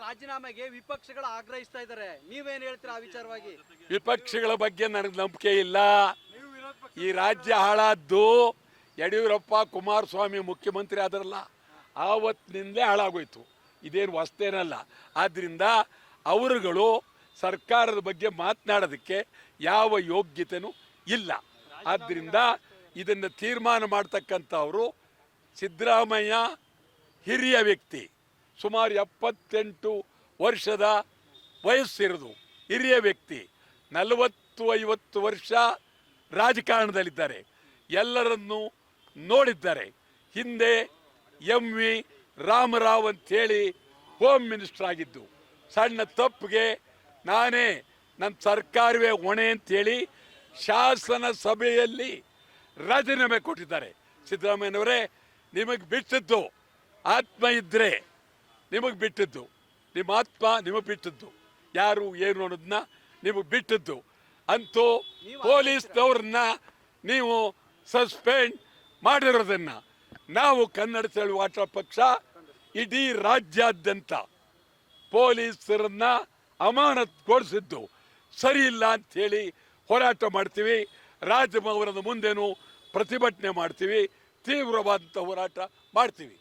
ರಾಜೀನಾಮೆಗೆ ವಿಪಕ್ಷಗಳು ಆಗ್ರಹಿಸ್ತಾ ಇದ್ದಾರೆ, ನೀವೇನ್ ಹೇಳ್ತೀರಾ ಆ ವಿಚಾರವಾಗಿ? ವಿಪಕ್ಷಗಳ ಬಗ್ಗೆ ನನಗೆ ನಂಬಿಕೆ ಇಲ್ಲ. ಈ ರಾಜ್ಯ ಹಾಳಾದ್ದು ಯಡಿಯೂರಪ್ಪ ಕುಮಾರಸ್ವಾಮಿ ಮುಖ್ಯಮಂತ್ರಿ ಆದ್ರಲ್ಲ, ಆವತ್ತಿನಿಂದಲೇ ಹಾಳಾಗೋಯ್ತು. ಇದೇನು ಹೊಸ್ತೇನಲ್ಲ. ಆದ್ದರಿಂದ ಅವರುಗಳು ಸರ್ಕಾರದ ಬಗ್ಗೆ ಮಾತನಾಡೋದಕ್ಕೆ ಯಾವ ಯೋಗ್ಯತೆನೂ ಇಲ್ಲ. ಆದ್ದರಿಂದ ಇದನ್ನು ತೀರ್ಮಾನ ಮಾಡ್ತಕ್ಕಂಥವರು ಸಿದ್ದರಾಮಯ್ಯ ಹಿರಿಯ ವ್ಯಕ್ತಿ, ಸುಮಾರು 78 ವರ್ಷದ ವಯಸ್ಸಿರೋದು ಹಿರಿಯ ವ್ಯಕ್ತಿ, 40-50 ವರ್ಷ ರಾಜಕಾರಣದಲ್ಲಿದ್ದಾರೆ, ಎಲ್ಲರನ್ನೂ ನೋಡಿದ್ದಾರೆ. ಹಿಂದೆ MV ರಾಮರಾವ್ ಅಂತೇಳಿ ಹೋಮ್ ಮಿನಿಸ್ಟರ್ ಆಗಿದ್ದು, ಸಣ್ಣ ತಪ್ಪಿಗೆ ನಾನೇ ನನ್ನ ಸರ್ಕಾರವೇ ಹೊಣೆ ಅಂತೇಳಿ ಶಾಸನ ಸಭೆಯಲ್ಲಿ ರಾಜೀನಾಮೆ ಕೊಟ್ಟಿದ್ದಾರೆ. ಸಿದ್ದರಾಮಯ್ಯನವರೇ, ನಿಮಗೆ ಬಿಟ್ಟದ್ದು ಆತ್ಮ ಇದ್ದರೆ ನಿಮಗೆ ಬಿಟ್ಟದ್ದು, ನಿಮ್ಮ ಆತ್ಮ ನಿಮಗೆ ಬಿಟ್ಟದ್ದು, ಯಾರು ಏನು ಅನ್ನೋದನ್ನ ನಿಮಗೆ ಬಿಟ್ಟದ್ದು. ಅಂತೂ ಪೊಲೀಸ್ನವ್ರನ್ನ ನೀವು ಸಸ್ಪೆಂಡ್ ಮಾಡಿರೋದನ್ನು ನಾವು ಕನ್ನಡ ಚಳವಳಿ ಪಕ್ಷ ಇಡೀ ರಾಜ್ಯಾದ್ಯಂತ ಪೊಲೀಸರನ್ನ ಅಮಾನತುಗೊಳಿಸಿದ್ದು ಸರಿ ಇಲ್ಲ ಅಂಥೇಳಿ ಹೋರಾಟ ಮಾಡ್ತೀವಿ. ರಾಜಭವನದ ಮುಂದೆನೂ ಪ್ರತಿಭಟನೆ ಮಾಡ್ತೀವಿ, ತೀವ್ರವಾದಂಥ ಹೋರಾಟ ಮಾಡ್ತೀವಿ.